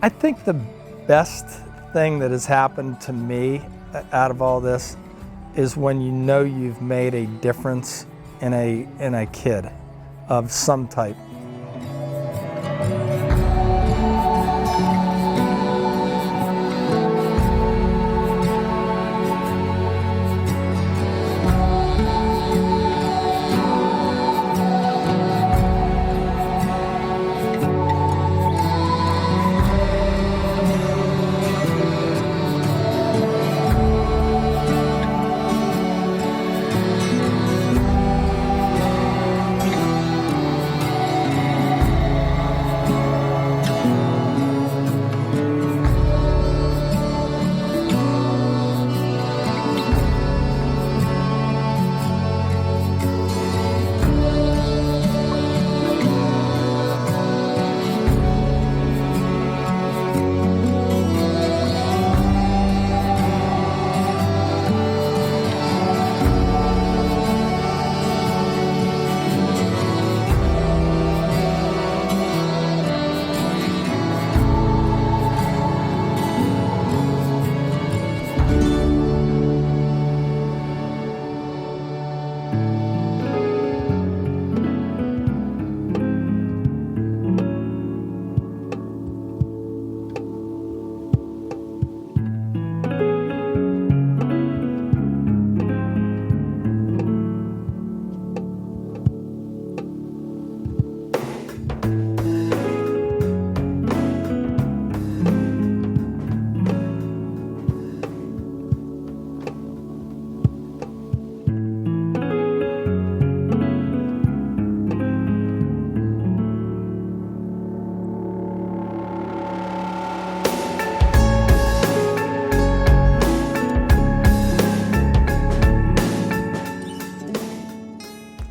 I think the best thing that has happened to me out of all this is when you know you've made a difference in a kid of some type.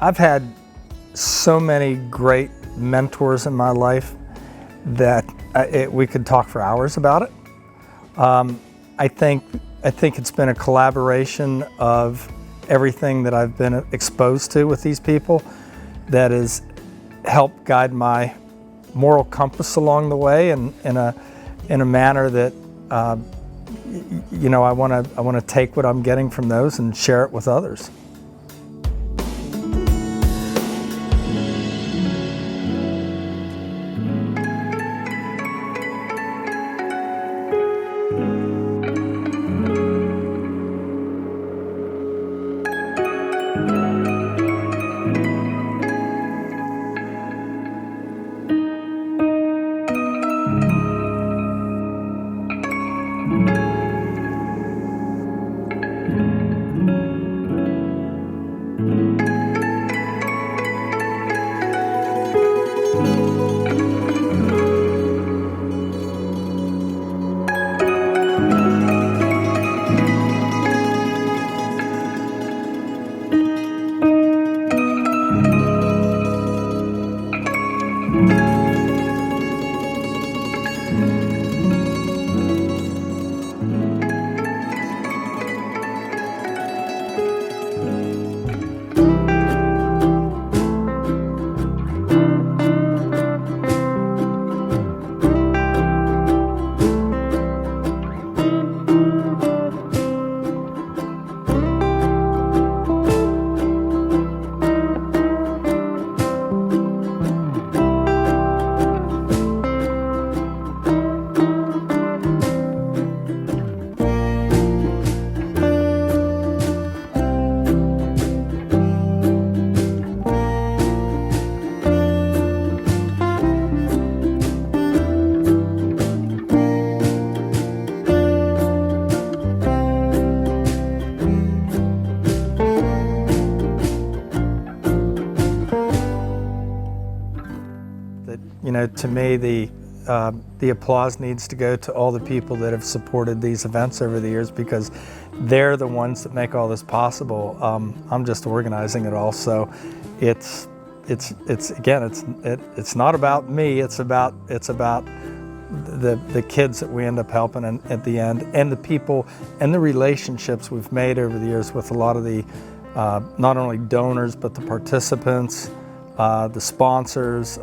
I've had so many great mentors in my life that we could talk for hours about it. I think it's been a collaboration of everything that I've been exposed to with these people that has helped guide my moral compass along the way, and in a manner that you know, I want to take what I'm getting from those and share it with others. You know, to me, the applause needs to go to all the people that have supported these events over the years, because they're the ones that make all this possible. I'm just organizing it all, so it's not about me. It's about the kids that we end up helping at the end, and the people and the relationships we've made over the years with a lot of the not only donors but the participants, the sponsors.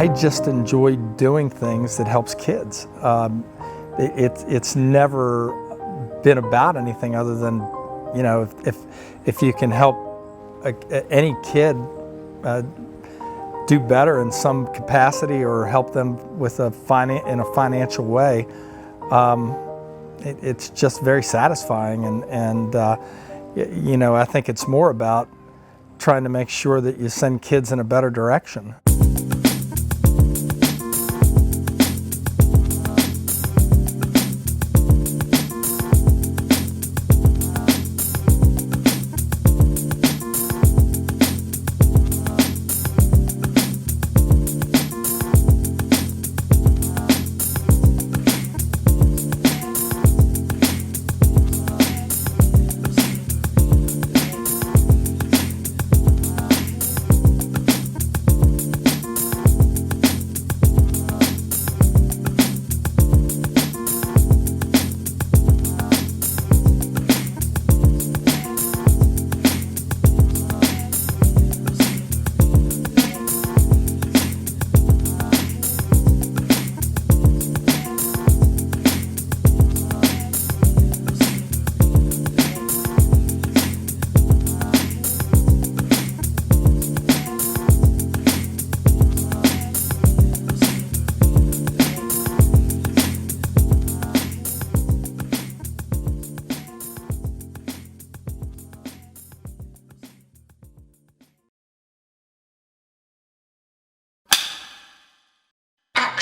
I just enjoy doing things that helps kids. It's never been about anything other than, you know, if you can help any kid do better in some capacity or help them with in a financial way, it's just very satisfying. And you know, I think it's more about trying to make sure that you send kids in a better direction.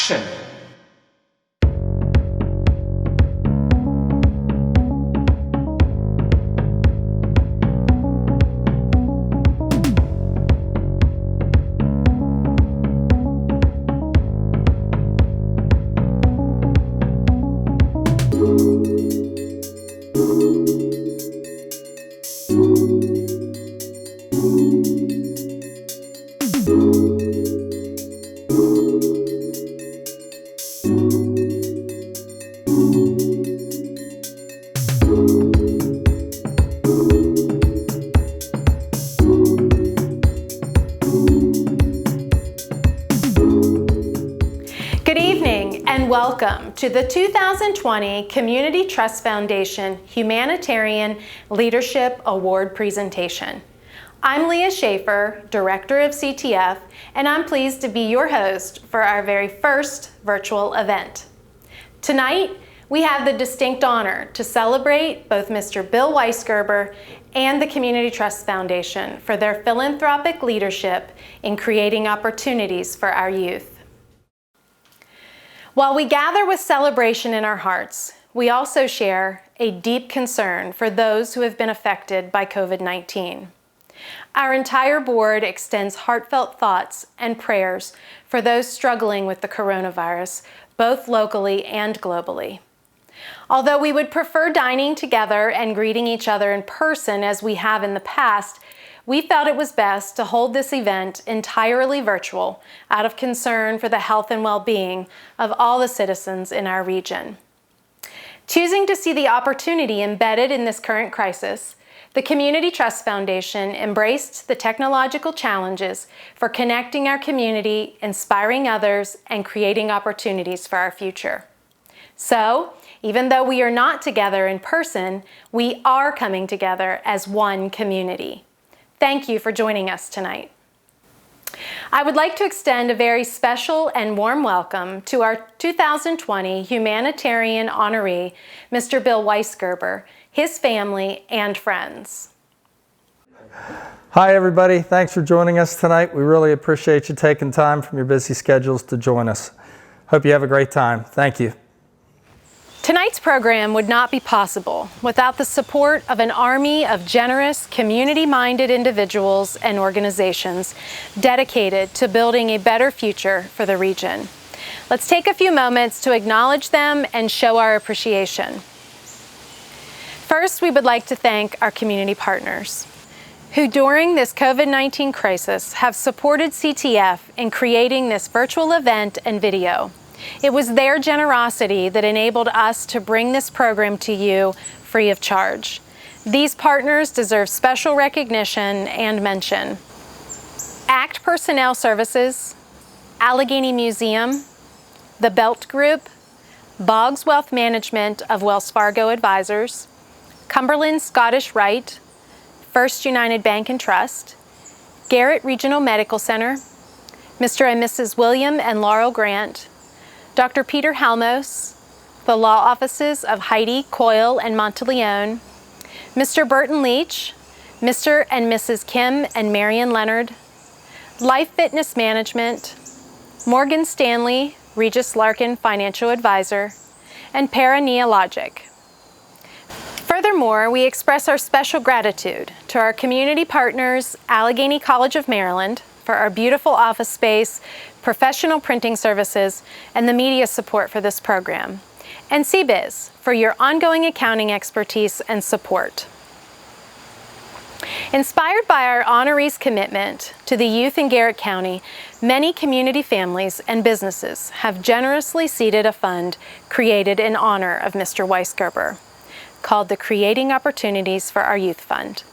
Action! Welcome to the 2020 Community Trust Foundation Humanitarian Leadership Award presentation. I'm Leah Schaefer, Director of CTF, and I'm pleased to be your host for our very first virtual event. Tonight, we have the distinct honor to celebrate both Mr. Bill Weisgerber and the Community Trust Foundation for their philanthropic leadership in creating opportunities for our youth. While we gather with celebration in our hearts, we also share a deep concern for those who have been affected by COVID-19. Our entire board extends heartfelt thoughts and prayers for those struggling with the coronavirus, both locally and globally. Although we would prefer dining together and greeting each other in person as we have in the past, we felt it was best to hold this event entirely virtual out of concern for the health and well-being of all the citizens in our region. Choosing to see the opportunity embedded in this current crisis, the Community Trust Foundation embraced the technological challenges for connecting our community, inspiring others, and creating opportunities for our future. So, Even though we are not together in person, we are coming together as one community. Thank you for joining us tonight. I would like to extend a very special and warm welcome to our 2020 Humanitarian Honoree, Mr. Bill Weisgerber, his family, and friends. Hi everybody, thanks for joining us tonight. We really appreciate you taking time from your busy schedules to join us. Hope you have a great time. Thank you. Tonight's program would not be possible without the support of an army of generous, community-minded individuals and organizations dedicated to building a better future for the region. Let's take a few moments to acknowledge them and show our appreciation. First, we would like to thank our community partners, who during this COVID-19 crisis have supported CTF in creating this virtual event and video. It was their generosity that enabled us to bring this program to you free of charge. These partners deserve special recognition and mention. ACT Personnel Services, Allegany Museum, the Belt Group, Boggs Wealth Management of Wells Fargo Advisors, Cumberland Scottish Rite, First United Bank and Trust, Garrett Regional Medical Center, Mr. and Mrs. William and Laurel Grant, Dr. Peter Halmos, the law offices of Heidi Coyle and Monteleone, Mr. Burton Leach, Mr. and Mrs. Kim and Marion Leonard, Life Fitness Management, Morgan Stanley, Regis Larkin Financial Advisor, and Paraneologic. Furthermore, we express our special gratitude to our community partners, Allegany College of Maryland, for our beautiful office space, professional printing services, and the media support for this program, and CBiz for your ongoing accounting expertise and support. Inspired by our honorees' commitment to the youth in Garrett County, many community families and businesses have generously seeded a fund created in honor of Mr. Weisgerber, called the Creating Opportunities for Our Youth Fund.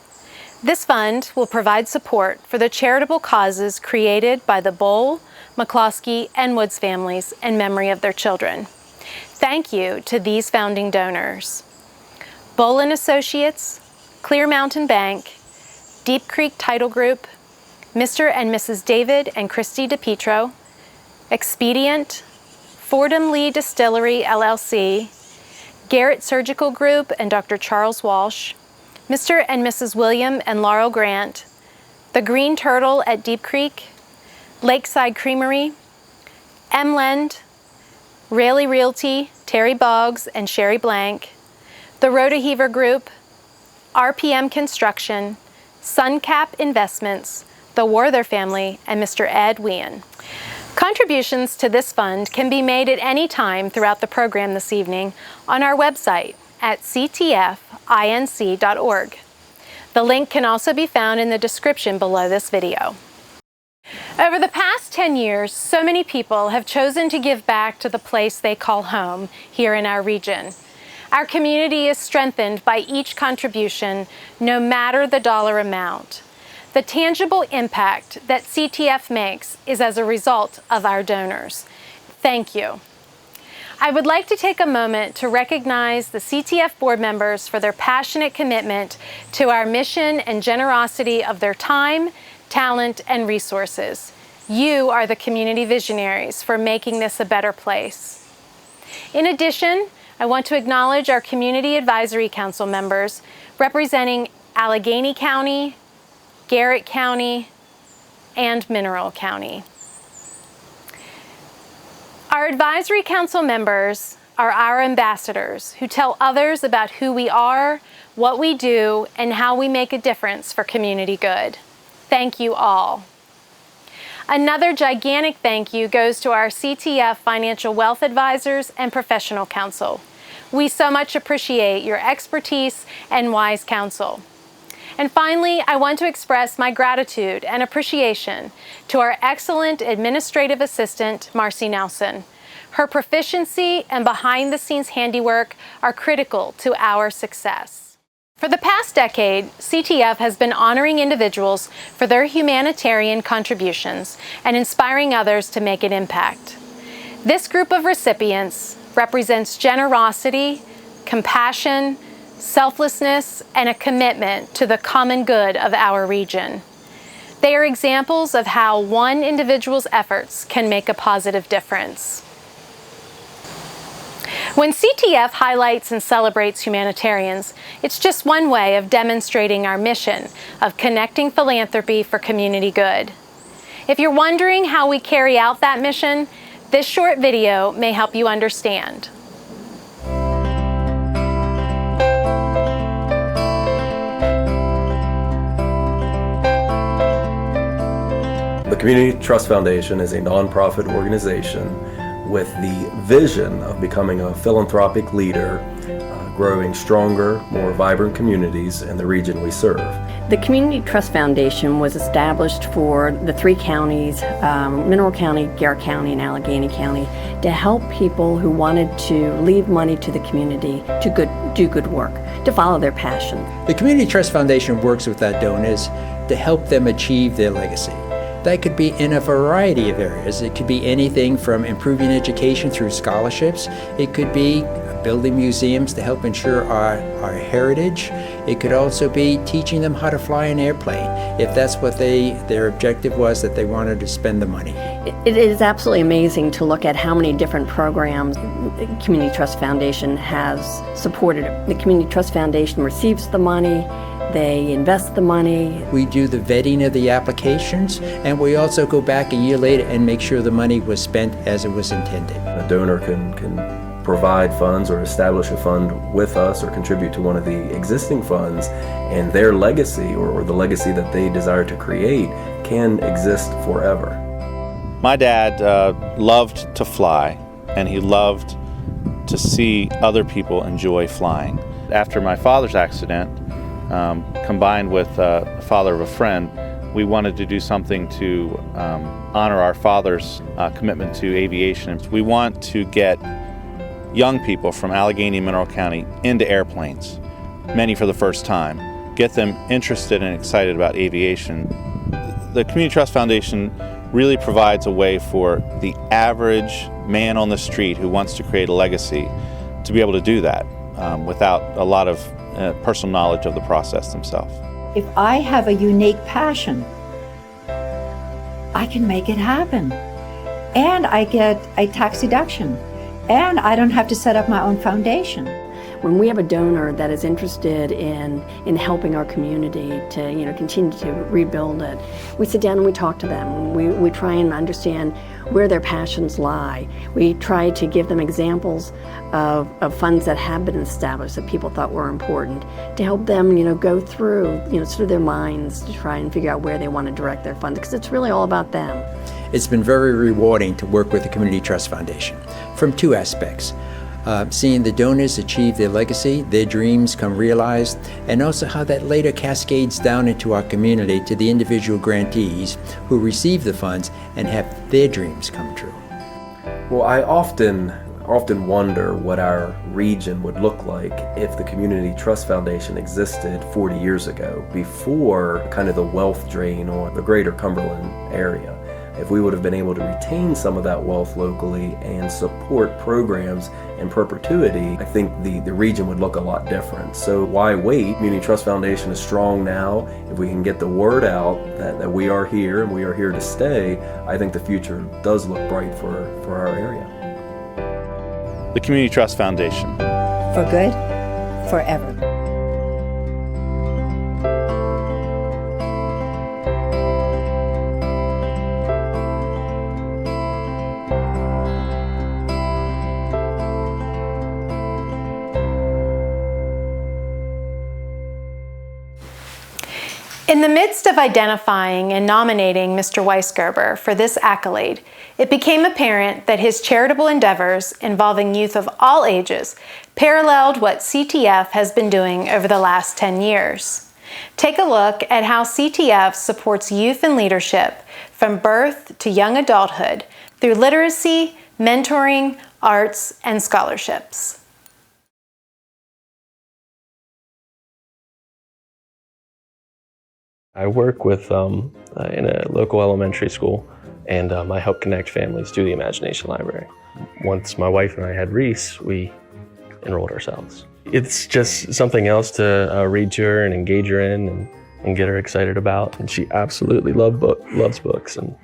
This fund will provide support for the charitable causes created by the Bowl, Mccloskey, and Woods families in memory of their children. Thank you to these founding donors: Bowl & Associates, Clear Mountain Bank, Deep Creek Title Group, Mr. and Mrs. David and Christy DePietro, Expedient, Fordham Lee Distillery LLC, Garrett Surgical Group and Dr. Charles Walsh, Mr. and Mrs. William and Laurel Grant, the Green Turtle at Deep Creek, Lakeside Creamery, Emlend, Raley Realty, Terry Boggs and Sherry Blank, the Rotaheaver Group, RPM Construction, Suncap Investments, the Werther family, and Mr. Ed Wien. Contributions to this fund can be made at any time throughout the program this evening on our website at ctfinc.org. The link can also be found in the description below this video. Over the past 10 years, so many people have chosen to give back to the place they call home here in our region. Our community is strengthened by each contribution, no matter the dollar amount. The tangible impact that CTF makes is as a result of our donors. Thank you. I would like to take a moment to recognize the CTF board members for their passionate commitment to our mission and generosity of their time, talent, and resources. You are the community visionaries for making this a better place. In addition, I want to acknowledge our Community Advisory Council members representing Allegany County, Garrett County, and Mineral County. Our Advisory Council members are our ambassadors who tell others about who we are, what we do, and how we make a difference for community good. Thank you all. Another gigantic thank you goes to our CTF Financial Wealth Advisors and Professional Counsel. We so much appreciate your expertise and wise counsel. And finally, I want to express my gratitude and appreciation to our excellent administrative assistant, Marcy Nelson. Her proficiency and behind-the-scenes handiwork are critical to our success. For the past decade, CTF has been honoring individuals for their humanitarian contributions and inspiring others to make an impact. This group of recipients represents generosity, compassion, selflessness, and a commitment to the common good of our region. They are examples of how one individual's efforts can make a positive difference. When CTF highlights and celebrates humanitarians, it's just one way of demonstrating our mission of connecting philanthropy for community good. If you're wondering how we carry out that mission, this short video may help you understand. The Community Trust Foundation is a nonprofit organization with the vision of becoming a philanthropic leader, growing stronger, more vibrant communities in the region we serve. The Community Trust Foundation was established for the three counties, Mineral County, Garrett County, and Allegany County, to help people who wanted to leave money to the community to do good work, to follow their passion. The Community Trust Foundation works with our donors to help them achieve their legacy. That could be in a variety of areas. It could be anything from improving education through scholarships. It could be building museums to help ensure our heritage. It could also be teaching them how to fly an airplane, if that's what their objective was, that they wanted to spend the money. It is absolutely amazing to look at how many different programs the Community Trust Foundation has supported. The Community Trust Foundation receives the money, they invest the money. We do the vetting of the applications, and we also go back a year later and make sure the money was spent as it was intended. A donor can provide funds or establish a fund with us or contribute to one of the existing funds, and their legacy or the legacy that they desire to create can exist forever. My dad loved to fly, and he loved to see other people enjoy flying. After my father's accident, combined with the father of a friend, we wanted to do something to honor our father's commitment to aviation. We want to get young people from Allegany and Mineral County into airplanes, many for the first time, get them interested and excited about aviation. The Community Trust Foundation really provides a way for the average man on the street who wants to create a legacy to be able to do that without a lot of personal knowledge of the process themselves. If I have a unique passion, I can make it happen. And I get a tax deduction. And I don't have to set up my own foundation. When we have a donor that is interested in helping our community to continue to rebuild it, we sit down and we talk to them. We try and understand where their passions lie. We try to give them examples of funds that have been established that people thought were important, to help them go through sort of their minds to try and figure out where they want to direct their funds, because it's really all about them. It's been very rewarding to work with the Community Trust Foundation from two aspects. Seeing the donors achieve their legacy, their dreams come realized, and also how that later cascades down into our community to the individual grantees who receive the funds and have their dreams come true. Well, I often wonder what our region would look like if the Community Trust Foundation existed 40 years ago, before kind of the wealth drain on the greater Cumberland area. If we would have been able to retain some of that wealth locally and support programs in perpetuity, I think the region would look a lot different. So why wait? Community Trust Foundation is strong now. If we can get the word out that we are here and we are here to stay, I think the future does look bright for our area. The Community Trust Foundation. For good, forever. In the midst of identifying and nominating Mr. Weisgerber for this accolade, it became apparent that his charitable endeavors involving youth of all ages paralleled what CTF has been doing over the last 10 years. Take a look at how CTF supports youth and leadership from birth to young adulthood through literacy, mentoring, arts, and scholarships. I work with in a local elementary school, and I help connect families to the Imagination Library. Once my wife and I had Reese, we enrolled ourselves. It's just something else to read to her and engage her in and get her excited about, and she absolutely loves books, and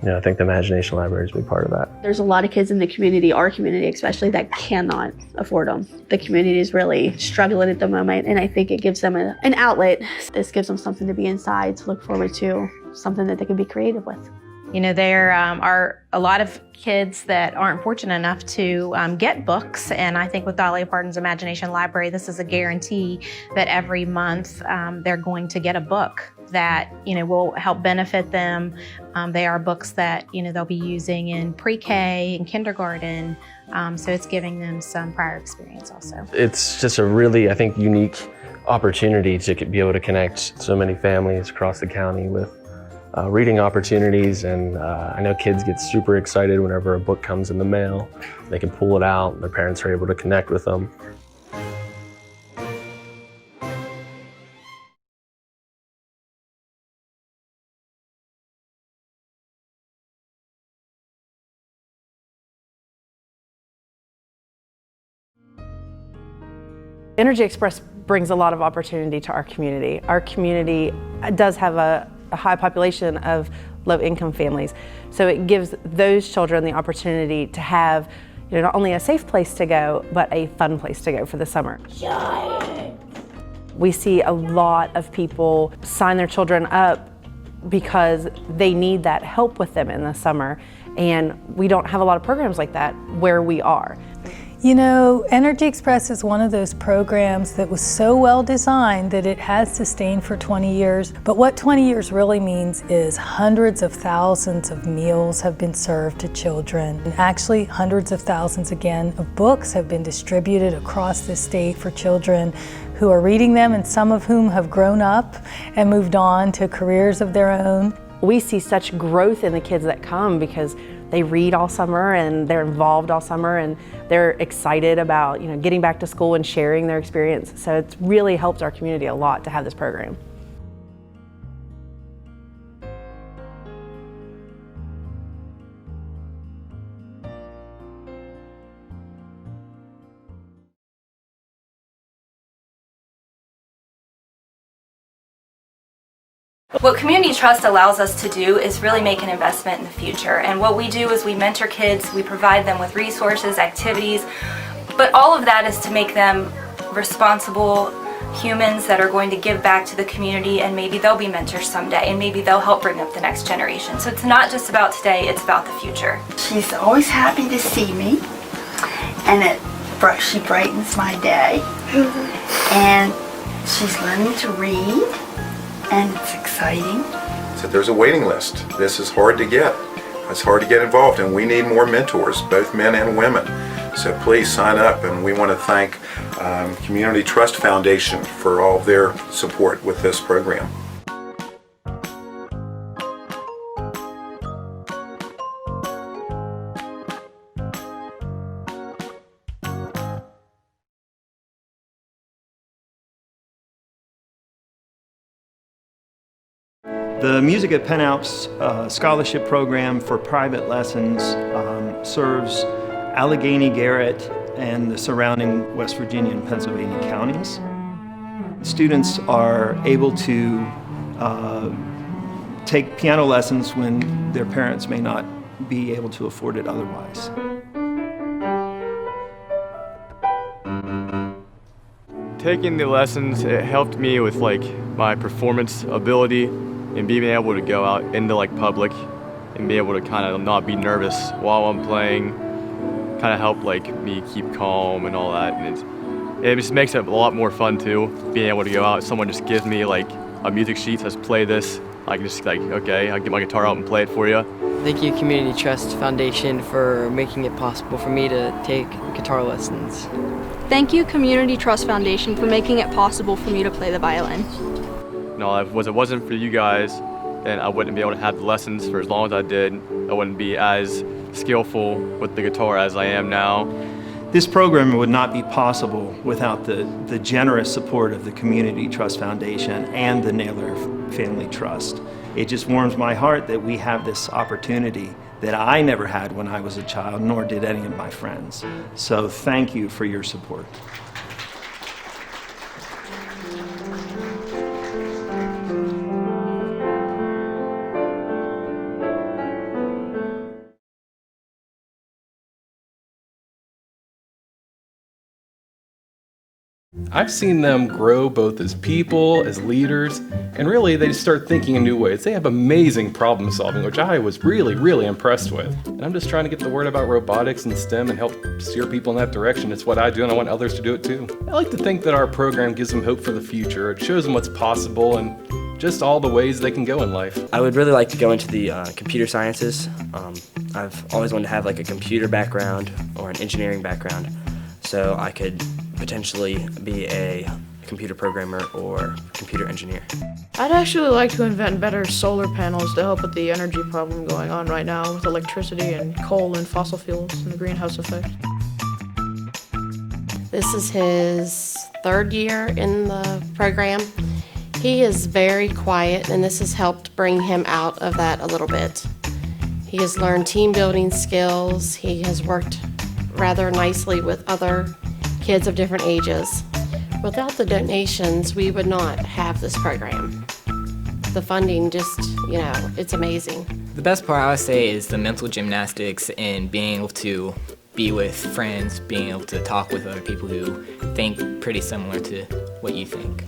I think the Imagination Library is a big part of that. There's a lot of kids in the community, our community especially, that cannot afford them. The community is really struggling at the moment, and I think it gives them an outlet. This gives them something to be inside, to look forward to, something that they can be creative with. There are a lot of kids that aren't fortunate enough to get books, and I think with Dolly Parton's Imagination Library, this is a guarantee that every month they're going to get a book that will help benefit them. They are books that they'll be using in pre-K and kindergarten, so it's giving them some prior experience also. It's just a really, I think, unique opportunity to be able to connect so many families across the county with reading opportunities, and I know kids get super excited whenever a book comes in the mail. They can pull it out, and their parents are able to connect with them. Energy Express brings a lot of opportunity to our community. Our community does have a high population of low-income families, so it gives those children the opportunity to have not only a safe place to go, but a fun place to go for the summer. We see a lot of people sign their children up because they need that help with them in the summer, and we don't have a lot of programs like that where we are. Energy Express is one of those programs that was so well designed that it has sustained for 20 years. But what 20 years really means is hundreds of thousands of meals have been served to children. And actually, hundreds of thousands again of books have been distributed across the state for children who are reading them, and some of whom have grown up and moved on to careers of their own. We see such growth in the kids that come because they read all summer and they're involved all summer and they're excited about getting back to school and sharing their experience. So it's really helped our community a lot to have this program. What Community Trust allows us to do is really make an investment in the future. And what we do is we mentor kids, we provide them with resources, activities, but all of that is to make them responsible humans that are going to give back to the community, and maybe they'll be mentors someday, and maybe they'll help bring up the next generation. So it's not just about today, it's about the future. She's always happy to see me, and she brightens my day, and she's learning to read. And it's exciting. So there's a waiting list. This is hard to get. It's hard to get involved, and we need more mentors, both men and women. So please sign up, and we want to thank Community Trust Foundation for all of their support with this program. The Music at Penn Alps scholarship program for private lessons serves Allegany, Garrett, and the surrounding West Virginia and Pennsylvania counties. Students are able to take piano lessons when their parents may not be able to afford it otherwise. Taking the lessons, it helped me with my performance ability and being able to go out into public and be able to kind of not be nervous while I'm playing, kind of help me keep calm and all that. And it just makes it a lot more fun too, being able to go out. Someone just gives me a music sheet, says play this. I can just okay, I'll get my guitar out and play it for you. Thank you Community Trust Foundation for making it possible for me to take guitar lessons. Thank you Community Trust Foundation for making it possible for me to play the violin. No, if it wasn't for you guys, then I wouldn't be able to have the lessons for as long as I did. I wouldn't be as skillful with the guitar as I am now. This program would not be possible without the generous support of the Community Trust Foundation and the Naylor Family Trust. It just warms my heart that we have this opportunity that I never had when I was a child, nor did any of my friends. So thank you for your support. I've seen them grow both as people, as leaders, and really they start thinking in new ways. They have amazing problem solving, which I was really impressed with. And I'm just trying to get the word about robotics and STEM and help steer people in that direction. It's what I do and I want others to do it too. I like to think that our program gives them hope for the future. It shows them what's possible and just all the ways they can go in life. I would really like to go into the computer sciences. I've always wanted to have like a computer background or an engineering background, so I could potentially be a computer programmer or computer engineer. I'd actually like to invent better solar panels to help with the energy problem going on right now with electricity and coal and fossil fuels and the greenhouse effect. This is his third year in the program. He is very quiet, and this has helped bring him out of that a little bit. He has learned team building skills. He has worked rather nicely with other kids of different ages. Without the donations, we would not have this program. The funding just, it's amazing. The best part I would say is the mental gymnastics and being able to be with friends, being able to talk with other people who think pretty similar to what you think.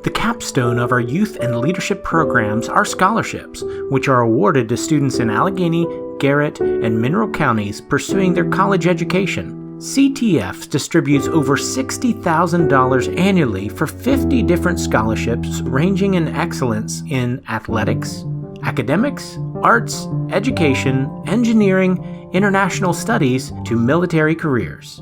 The capstone of our youth and leadership programs are scholarships, which are awarded to students in Allegany, Garrett, and Mineral counties pursuing their college education. CTF distributes over $60,000 annually for 50 different scholarships ranging in excellence in athletics, academics, arts, education, engineering, international studies, to military careers.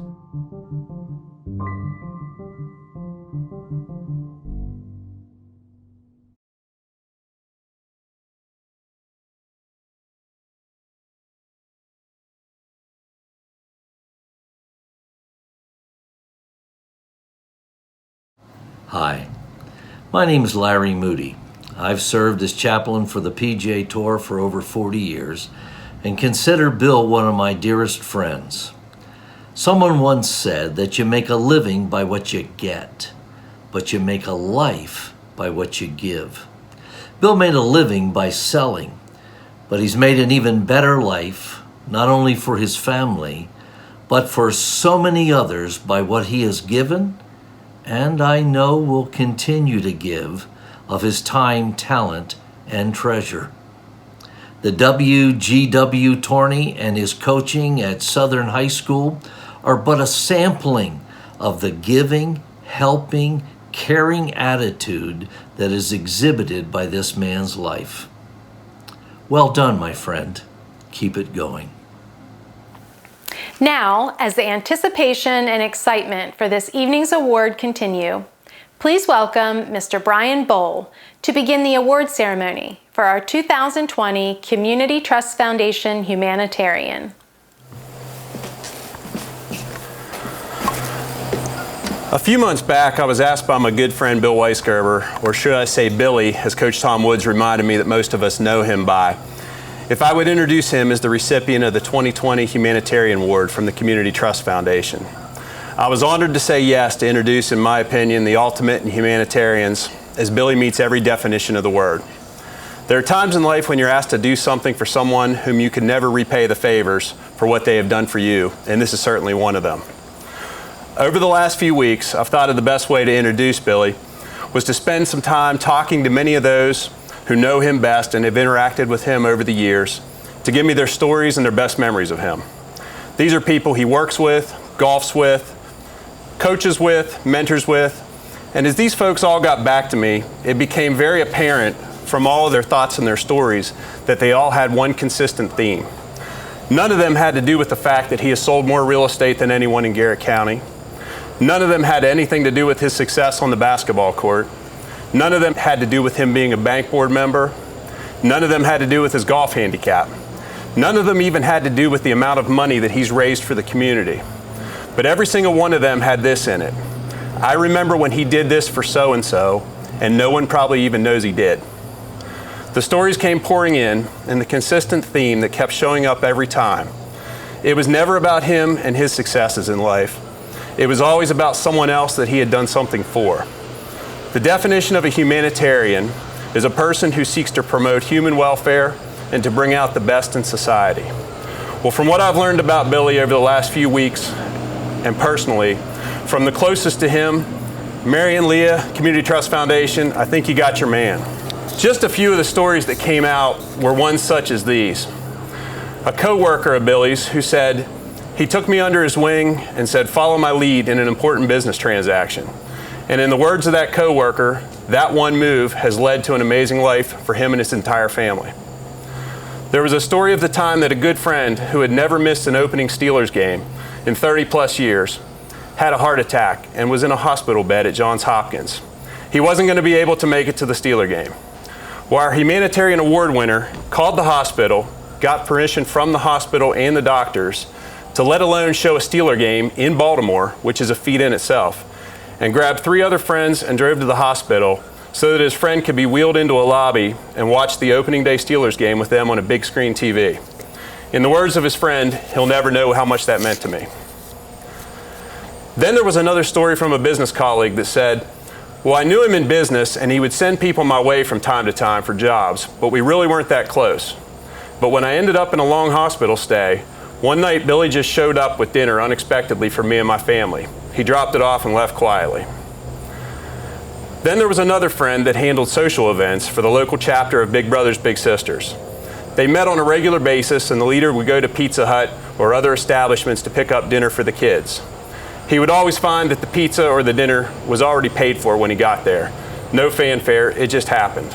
Hi, my name is Larry Moody. I've served as chaplain for the PGA Tour for over 40 years and consider Bill one of my dearest friends. Someone once said that you make a living by what you get, but you make a life by what you give. Bill made a living by selling, but he's made an even better life, not only for his family, but for so many others by what he has given, and I know will continue to give, of his time, talent, and treasure. The WGW tourney and his coaching at Southern High School are but a sampling of the giving, helping, caring attitude that is exhibited by this man's life. Well done, my friend. Keep it going. Now, as the anticipation and excitement for this evening's award continue, please welcome Mr. Brian Bowl to begin the award ceremony for our 2020 Community Trust Foundation Humanitarian. A few months back, I was asked by my good friend Bill Weisgerber, or should I say Billy, as Coach Tom Woods reminded me that most of us know him by, if I would introduce him as the recipient of the 2020 Humanitarian Award from the Community Trust Foundation. I was honored to say yes to introduce, in my opinion, the ultimate in humanitarians, as Billy meets every definition of the word. There are times in life when you're asked to do something for someone whom you can never repay the favors for what they have done for you, and this is certainly one of them. Over the last few weeks, I've thought of the best way to introduce Billy was to spend some time talking to many of those who know him best and have interacted with him over the years, to give me their stories and their best memories of him. These are people he works with, golfs with, coaches with, mentors with, and as these folks all got back to me, it became very apparent from all of their thoughts and their stories that they all had one consistent theme. None of them had to do with the fact that he has sold more real estate than anyone in Garrett County. None of them had anything to do with his success on the basketball court. None of them had to do with him being a bank board member. None of them had to do with his golf handicap. None of them even had to do with the amount of money that he's raised for the community. But every single one of them had this in it. I remember when he did this for so-and-so, and no one probably even knows he did. The stories came pouring in, and the consistent theme that kept showing up every time. It was never about him and his successes in life. It was always about someone else that he had done something for. The definition of a humanitarian is a person who seeks to promote human welfare and to bring out the best in society. Well, from what I've learned about Billy over the last few weeks, and personally, from the closest to him, Mary and Leah, Community Trust Foundation, I think you got your man. Just a few of the stories that came out were ones such as these. A co-worker of Billy's who said, he took me under his wing and said, follow my lead in an important business transaction. And in the words of that co-worker, that one move has led to an amazing life for him and his entire family. There was a story of the time that a good friend who had never missed an opening Steelers game in 30 plus years had a heart attack and was in a hospital bed at Johns Hopkins. He wasn't going to be able to make it to the Steeler game. Well, our Humanitarian Award winner called the hospital, got permission from the hospital and the doctors to let alone show a Steeler game in Baltimore, which is a feat in itself, and grabbed 3 other friends and drove to the hospital so that his friend could be wheeled into a lobby and watch the opening day Steelers game with them on a big screen TV. In the words of his friend, he'll never know how much that meant to me. Then there was another story from a business colleague that said, well, I knew him in business and he would send people my way from time to time for jobs, but we really weren't that close. But when I ended up in a long hospital stay, one night Billy just showed up with dinner unexpectedly for me and my family. He dropped it off and left quietly. Then there was another friend that handled social events for the local chapter of Big Brothers Big Sisters. They met on a regular basis and the leader would go to Pizza Hut or other establishments to pick up dinner for the kids. He would always find that the pizza or the dinner was already paid for when he got there. No fanfare, it just happened.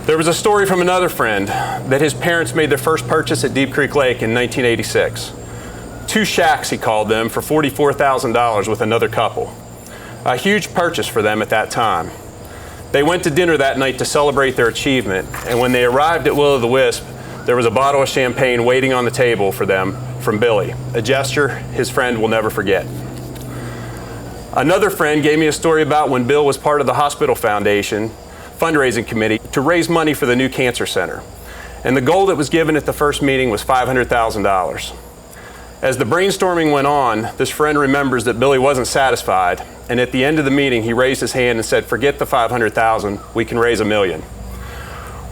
There was a story from another friend that his parents made their first purchase at Deep Creek Lake in 1986. 2 shacks, he called them, for $44,000 with another couple. A huge purchase for them at that time. They went to dinner that night to celebrate their achievement, and when they arrived at Will-O-the-Wisp, there was a bottle of champagne waiting on the table for them from Billy, a gesture his friend will never forget. Another friend gave me a story about when Bill was part of the Hospital Foundation fundraising committee to raise money for the new cancer center. And the goal that was given at the first meeting was $500,000. As the brainstorming went on, this friend remembers that Billy wasn't satisfied, and at the end of the meeting, he raised his hand and said, forget the $500,000, we can raise $1 million.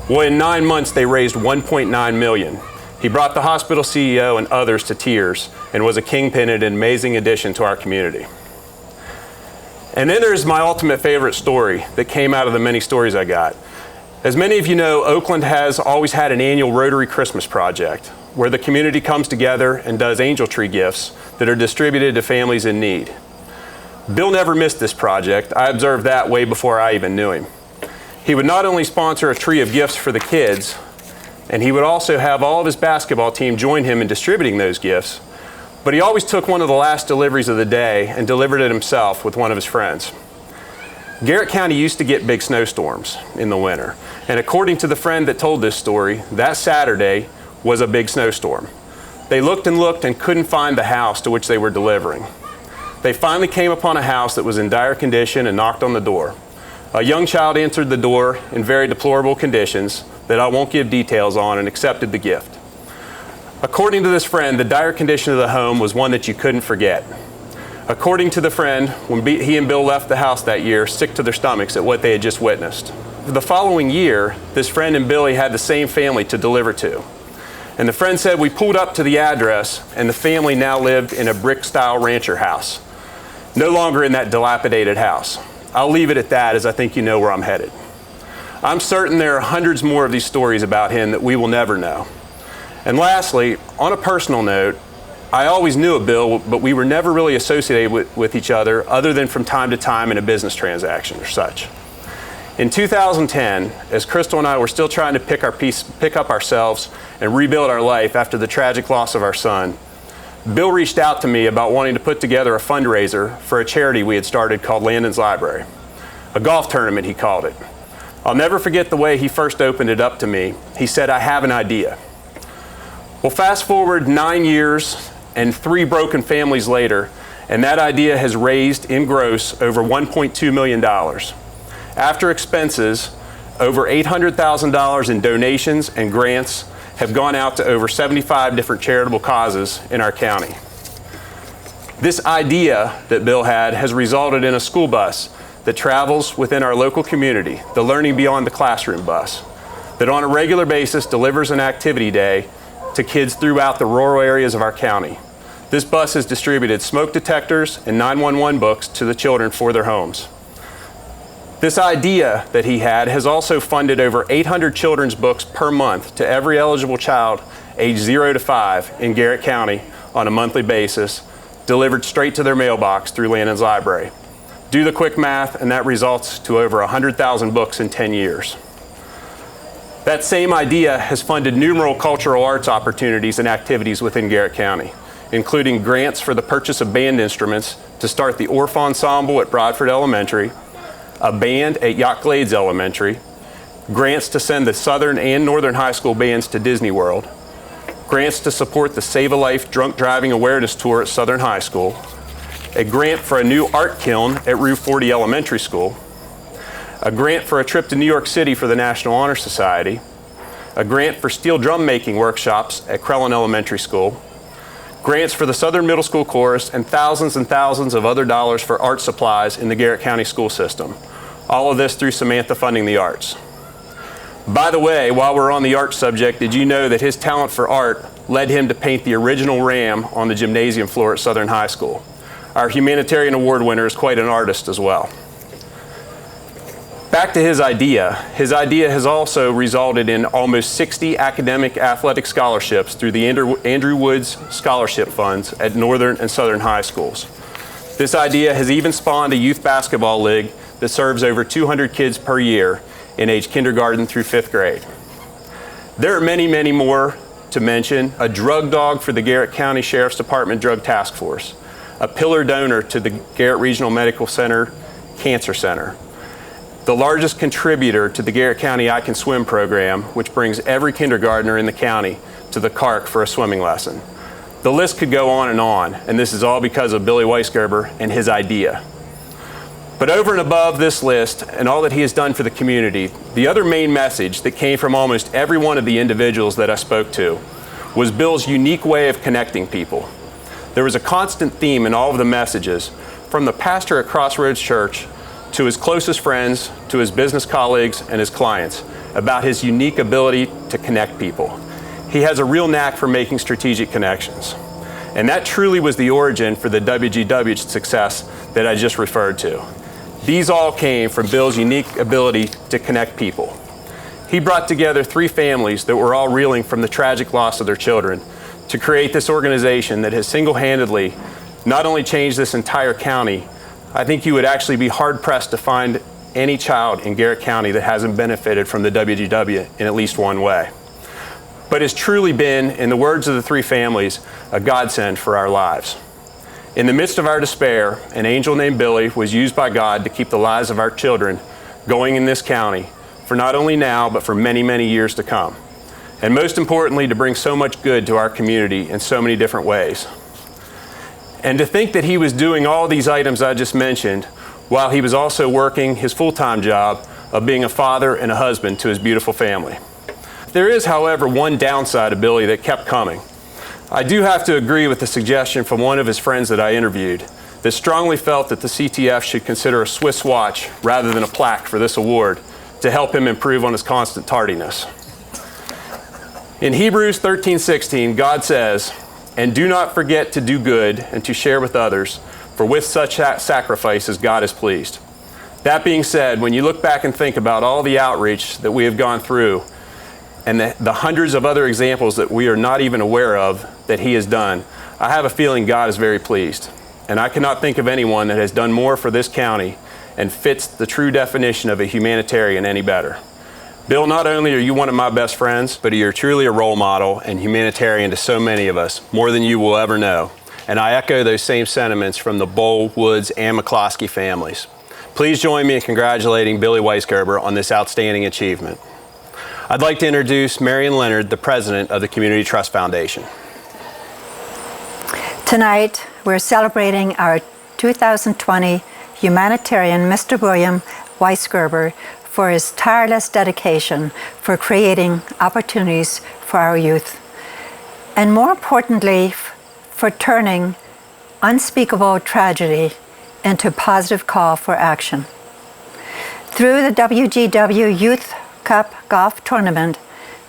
Well, in 9 months, they raised $1.9 million. He brought the hospital CEO and others to tears and was a kingpin and an amazing addition to our community. And then there's my ultimate favorite story that came out of the many stories I got. As many of you know, Oakland has always had an annual Rotary Christmas project where the community comes together and does angel tree gifts that are distributed to families in need. Bill never missed this project. I observed that way before I even knew him. He would not only sponsor a tree of gifts for the kids, and he would also have all of his basketball team join him in distributing those gifts, but he always took one of the last deliveries of the day and delivered it himself with one of his friends. Garrett County used to get big snowstorms in the winter, and according to the friend that told this story, that Saturday was a big snowstorm. They looked and looked and couldn't find the house to which they were delivering. They finally came upon a house that was in dire condition and knocked on the door. A young child answered the door in very deplorable conditions that I won't give details on and accepted the gift. According to this friend, the dire condition of the home was one that you couldn't forget. According to the friend, when he and Bill left the house that year, sick to their stomachs at what they had just witnessed. The following year, this friend and Billy had the same family to deliver to. And the friend said, we pulled up to the address and the family now lived in a brick-style rancher house. No longer in that dilapidated house. I'll leave it at that as I think you know where I'm headed. I'm certain there are hundreds more of these stories about him that we will never know. And lastly, on a personal note, I always knew of Bill, but we were never really associated with each other than from time to time in a business transaction or such. In 2010, as Crystal and I were still trying to pick up ourselves and rebuild our life after the tragic loss of our son, Bill reached out to me about wanting to put together a fundraiser for a charity we had started called Landon's Library. A golf tournament, he called it. I'll never forget the way he first opened it up to me. He said, "I have an idea." Well, fast forward 9 years and 3 broken families later, and that idea has raised in gross over $1.2 million. After expenses, over $800,000 in donations and grants have gone out to over 75 different charitable causes in our county. This idea that Bill had has resulted in a school bus that travels within our local community, the Learning Beyond the Classroom bus, that on a regular basis delivers an activity day to kids throughout the rural areas of our county. This bus has distributed smoke detectors and 911 books to the children for their homes. This idea that he had has also funded over 800 children's books per month to every eligible child aged 0 to 5 in Garrett County on a monthly basis, delivered straight to their mailbox through Landon's Library. Do the quick math, and that results to over 100,000 books in 10 years. That same idea has funded numerous cultural arts opportunities and activities within Garrett County, including grants for the purchase of band instruments to start the Orff Ensemble at Broadford Elementary, a band at Yacht Glades Elementary, grants to send the Southern and Northern high school bands to Disney World, grants to support the Save a Life Drunk Driving Awareness Tour at Southern High School, a grant for a new art kiln at Route 40 Elementary School, a grant for a trip to New York City for the National Honor Society, a grant for steel drum making workshops at Crellin Elementary School, grants for the Southern Middle School Chorus, and thousands of other dollars for art supplies in the Garrett County school system. All of this through Samantha Funding the Arts. By the way, while we're on the art subject, did you know that his talent for art led him to paint the original ram on the gymnasium floor at Southern High School? Our Humanitarian Award winner is quite an artist as well. Back to his idea has also resulted in almost 60 academic athletic scholarships through the Andrew Woods Scholarship Funds at Northern and Southern high schools. This idea has even spawned a youth basketball league that serves over 200 kids per year in age kindergarten through 5th grade. There are many, many more to mention. A drug dog for the Garrett County Sheriff's Department Drug Task Force, a pillar donor to the Garrett Regional Medical Center Cancer Center, the largest contributor to the Garrett County I Can Swim program, which brings every kindergartner in the county to the Cark for a swimming lesson. The list could go on, and this is all because of Billy Weisgerber and his idea. But over and above this list and all that he has done for the community, the other main message that came from almost every one of the individuals that I spoke to was Bill's unique way of connecting people. There was a constant theme in all of the messages, from the pastor at Crossroads Church to his closest friends, to his business colleagues and his clients, about his unique ability to connect people. He has a real knack for making strategic connections. And that truly was the origin for the WGW success that I just referred to. These all came from Bill's unique ability to connect people. He brought together 3 families that were all reeling from the tragic loss of their children to create this organization that has single-handedly not only changed this entire county. I think you would actually be hard-pressed to find any child in Garrett County that hasn't benefited from the WGW in at least one way. But it's truly been, in the words of the 3 families, a godsend for our lives. In the midst of our despair, an angel named Billy was used by God to keep the lives of our children going in this county for not only now, but for many, many years to come. And most importantly, to bring so much good to our community in so many different ways. And to think that he was doing all these items I just mentioned while he was also working his full-time job of being a father and a husband to his beautiful family. There is, however, one downside of Billy that kept coming. I do have to agree with the suggestion from one of his friends that I interviewed that strongly felt that the CTF should consider a Swiss watch rather than a plaque for this award to help him improve on his constant tardiness. In Hebrews 13:16, God says, "And do not forget to do good and to share with others, for with such sacrifices God is pleased." That being said, when you look back and think about all the outreach that we have gone through and the hundreds of other examples that we are not even aware of that he has done, I have a feeling God is very pleased. And I cannot think of anyone that has done more for this county and fits the true definition of a humanitarian any better. Bill, not only are you one of my best friends, but you're truly a role model and humanitarian to so many of us, more than you will ever know. And I echo those same sentiments from the Bowl, Woods, and Mccloskey families. Please join me in congratulating Billy Weisgerber on this outstanding achievement. I'd like to introduce Marion Leonard, the president of the Community Trust Foundation. Tonight, we're celebrating our 2020 humanitarian Mr. William Weisgerber for his tireless dedication for creating opportunities for our youth, and more importantly, for turning unspeakable tragedy into a positive call for action. Through the WGW Youth Cup Golf Tournament,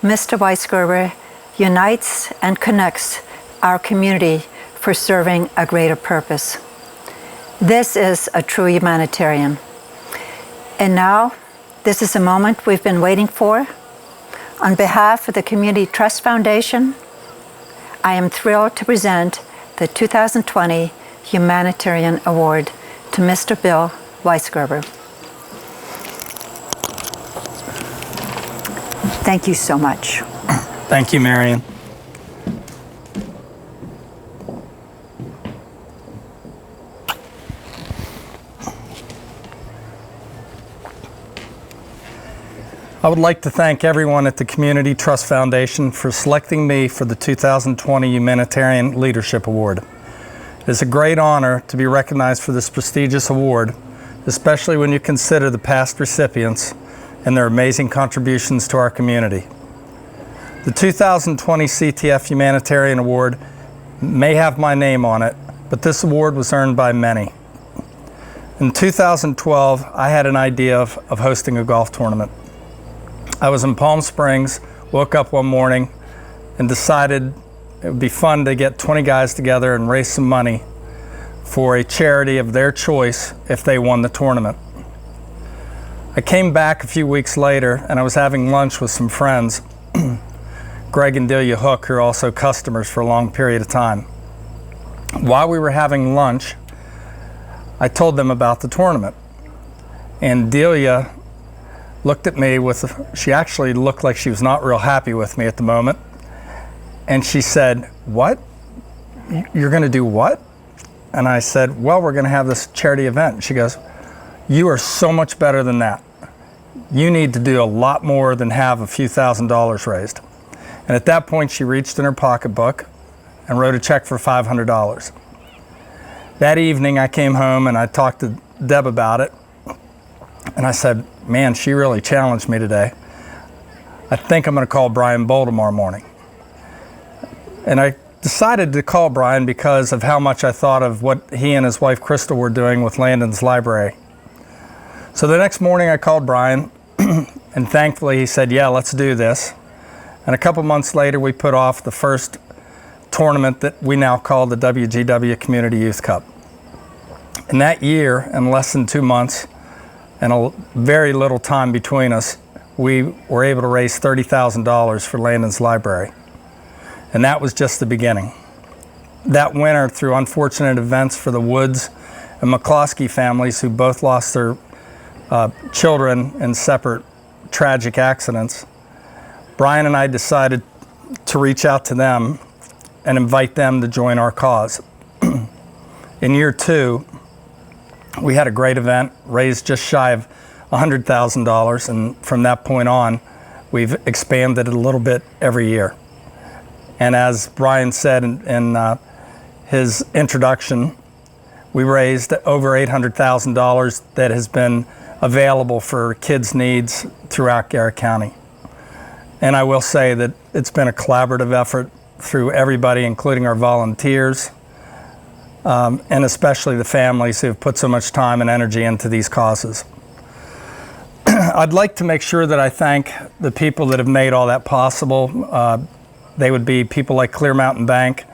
Mr. Weisgerber unites and connects our community for serving a greater purpose. This is a true humanitarian. And now, this is a moment we've been waiting for. On behalf of the Community Trust Foundation, I am thrilled to present the 2020 Humanitarian Award to Mr. Bill Weisgerber. Thank you so much. Thank you, Marion. I would like to thank everyone at the Community Trust Foundation for selecting me for the 2020 Humanitarian Leadership Award. It is a great honor to be recognized for this prestigious award, especially when you consider the past recipients and their amazing contributions to our community. The 2020 CTF Humanitarian Award may have my name on it, but this award was earned by many. In 2012, I had an idea of hosting a golf tournament. I was in Palm Springs, woke up one morning and decided it would be fun to get 20 guys together and raise some money for a charity of their choice if they won the tournament. I came back a few weeks later and I was having lunch with some friends, Greg and Delia Hook, who are also customers for a long period of time. While we were having lunch, I told them about the tournament. And Delia looked at me she actually looked like she was not real happy with me at the moment. And she said, "What? You're gonna do what?" And I said, "Well, we're gonna have this charity event." And she goes, "You are so much better than that. You need to do a lot more than have a few $1,000s raised." And at that point, she reached in her pocketbook and wrote a check for $500. That evening, I came home and I talked to Deb about it. And I said, "Man, she really challenged me today. I think I'm going to call Brian Bowl tomorrow morning." And I decided to call Brian because of how much I thought of what he and his wife Crystal were doing with Landon's library. So the next morning I called Brian, and thankfully he said, "Yeah, let's do this." And a couple months later we put off the first tournament that we now call the WGW Community Youth Cup. And that year, in less than 2 months, and a very little time between us, we were able to raise $30,000 for Landon's library. And that was just the beginning. That winter, through unfortunate events for the Woods and Mccloskey families who both lost their children in separate tragic accidents, Brian and I decided to reach out to them and invite them to join our cause. In year 2, we had a great event, raised just shy of $100,000, and from that point on, we've expanded it a little bit every year. And as Brian said in his introduction, we raised over $800,000 that has been available for kids' needs throughout Garrett County. And I will say that it's been a collaborative effort through everybody, including our volunteers, and especially the families who have put so much time and energy into these causes. I'd like to make sure that I thank the people that have made all that possible. They would be people like Clear Mountain Bank,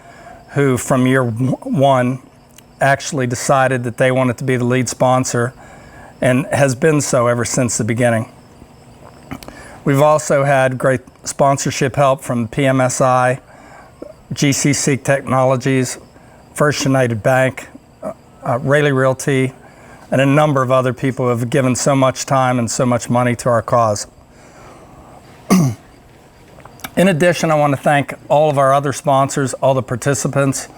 who from year 1 actually decided that they wanted to be the lead sponsor and has been so ever since the beginning. We've also had great sponsorship help from PMSI, GCC Technologies, First United Bank, Rayleigh Realty, and a number of other people who have given so much time and so much money to our cause. In addition, I want to thank all of our other sponsors, all the participants,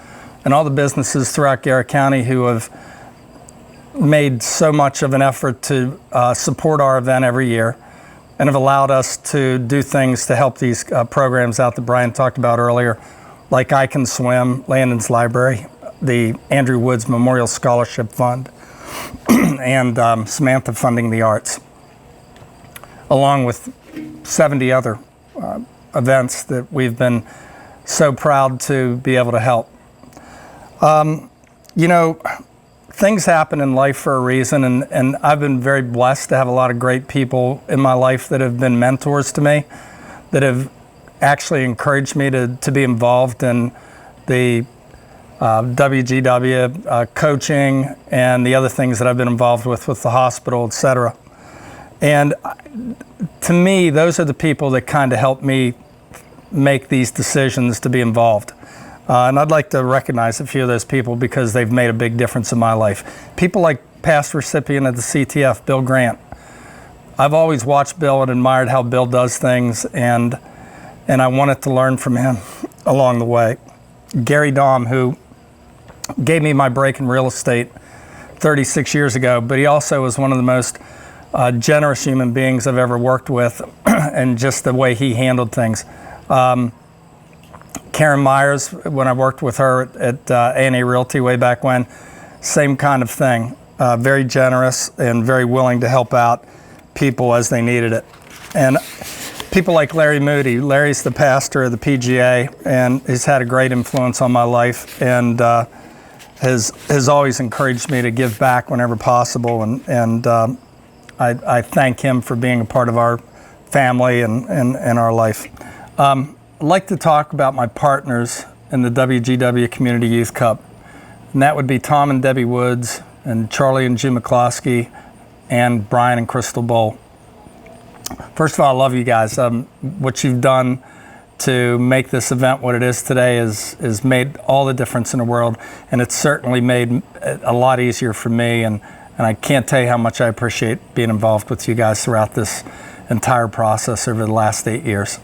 and all the businesses throughout Garrett County who have made so much of an effort to support our event every year and have allowed us to do things to help these programs out that Brian talked about earlier, like I Can Swim, Landon's Library, the Andrew Woods Memorial Scholarship Fund, and Samantha Funding the Arts, along with 70 other events that we've been so proud to be able to help. You know, things happen in life for a reason, and I've been very blessed to have a lot of great people in my life that have been mentors to me, that have actually encouraged me to be involved in the WGW coaching and the other things that I've been involved with the hospital, etc. And to me, those are the people that kind of help me make these decisions to be involved. And I'd like to recognize a few of those people because they've made a big difference in my life. People like past recipient of the CTF, Bill Grant. I've always watched Bill and admired how Bill does things, and I wanted to learn from him along the way. Gary Dahm, who gave me my break in real estate 36 years ago, but he also was one of the most generous human beings I've ever worked with, and just the way he handled things. Karen Myers, when I worked with her at A&A Realty way back when, same kind of thing. Very generous and very willing to help out people as they needed it. And people like Larry Moody. Larry's the pastor of the PGA, and he's had a great influence on my life, and has always encouraged me to give back whenever possible. And I thank him for being a part of our family and our life. I'd like to talk about my partners in the WGW Community Youth Cup, and that would be Tom and Debbie Woods, and Charlie and Jim Mccloskey, and Brian and Crystal Bowl. First of all, I love you guys. What you've done to make this event what it is today is made all the difference in the world, and it's certainly made it a lot easier for me, and I can't tell you how much I appreciate being involved with you guys throughout this entire process over the last 8 years.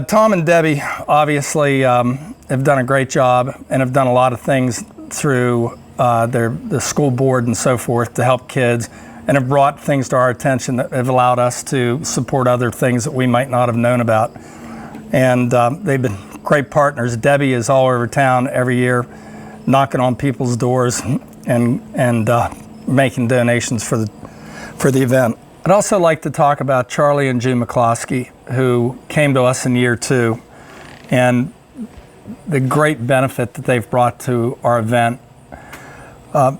Tom and Debbie obviously have done a great job and have done a lot of things through the school board and so forth to help kids, and have brought things to our attention that have allowed us to support other things that we might not have known about. And they've been great partners. Debbie is all over town every year, knocking on people's doors and making donations for the event. I'd also like to talk about Charlie and Jim Mccloskey, who came to us in year 2, and the great benefit that they've brought to our event.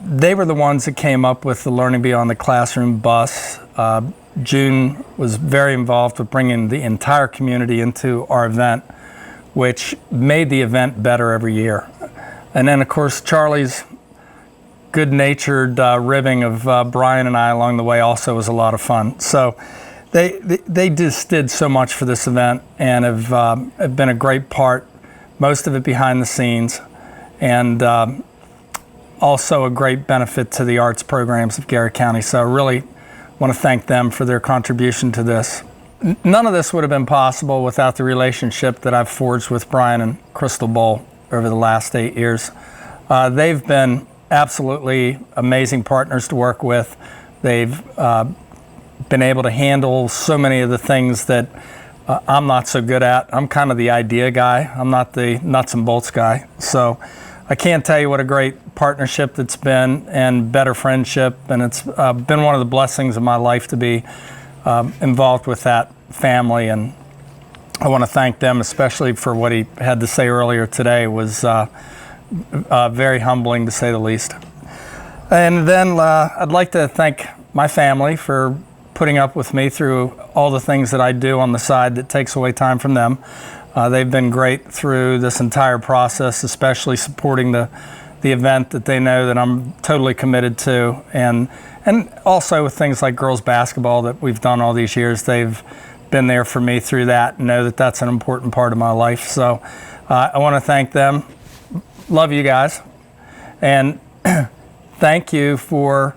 They were the ones that came up with the Learning Beyond the Classroom bus. June was very involved with bringing the entire community into our event, which made the event better every year. And then, of course, Charlie's good-natured ribbing of Brian and I along the way also was a lot of fun. So they just did so much for this event and have been a great part, most of it behind the scenes, and also a great benefit to the arts programs of Garrett County. So I really want to thank them for their contribution to this. None of this would have been possible without the relationship that I've forged with Brian and Crystal Bowl over the last 8 years. They've been absolutely amazing partners to work with. They've been able to handle so many of the things that I'm not so good at. I'm kind of the idea guy. I'm not the nuts and bolts guy. So I can't tell you what a great partnership it's been, and better friendship, and it's been one of the blessings of my life to be involved with that family. And I want to thank them especially for what he had to say earlier today. Was very humbling, to say the least. And then I'd like to thank my family for putting up with me through all the things that I do on the side that takes away time from them. They've been great through this entire process, especially supporting the event that they know that I'm totally committed to, and also with things like girls basketball that we've done all these years. They've been there for me through that and know that that's an important part of my life. So I want to thank them. Love you guys. And thank you for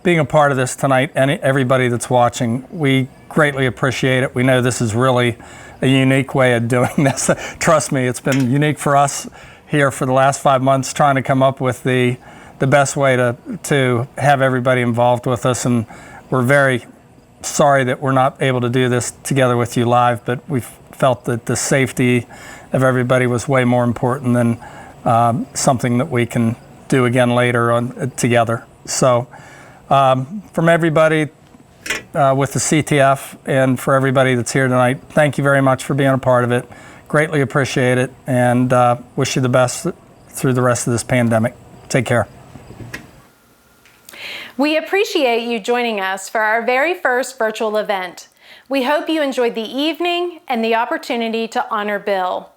being a part of this tonight, and everybody that's watching. We greatly appreciate it. We know this is really a unique way of doing this. Trust me, it's been unique for us here for the last 5 months, trying to come up with the best way to have everybody involved with us, and we're very sorry that we're not able to do this together with you live, but we felt that the safety of everybody was way more important than something that we can do again later on together. So from everybody with the CTF and for everybody that's here tonight, thank you very much for being a part of it. Greatly appreciate it, and wish you the best through the rest of this pandemic. Take care. We appreciate you joining us for our very first virtual event. We hope you enjoyed the evening and the opportunity to honor Bill.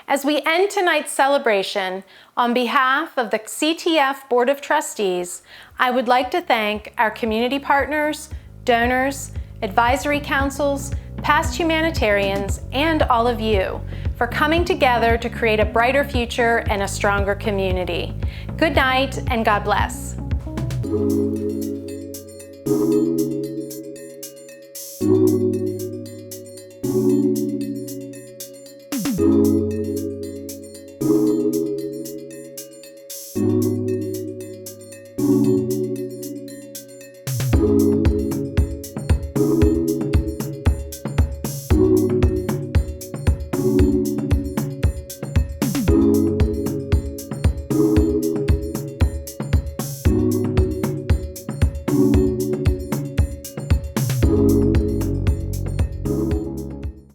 As we end tonight's celebration, on behalf of the CTF Board of Trustees, I would like to thank our community partners, donors, advisory councils, past humanitarians, and all of you for coming together to create a brighter future and a stronger community. Good night and God bless.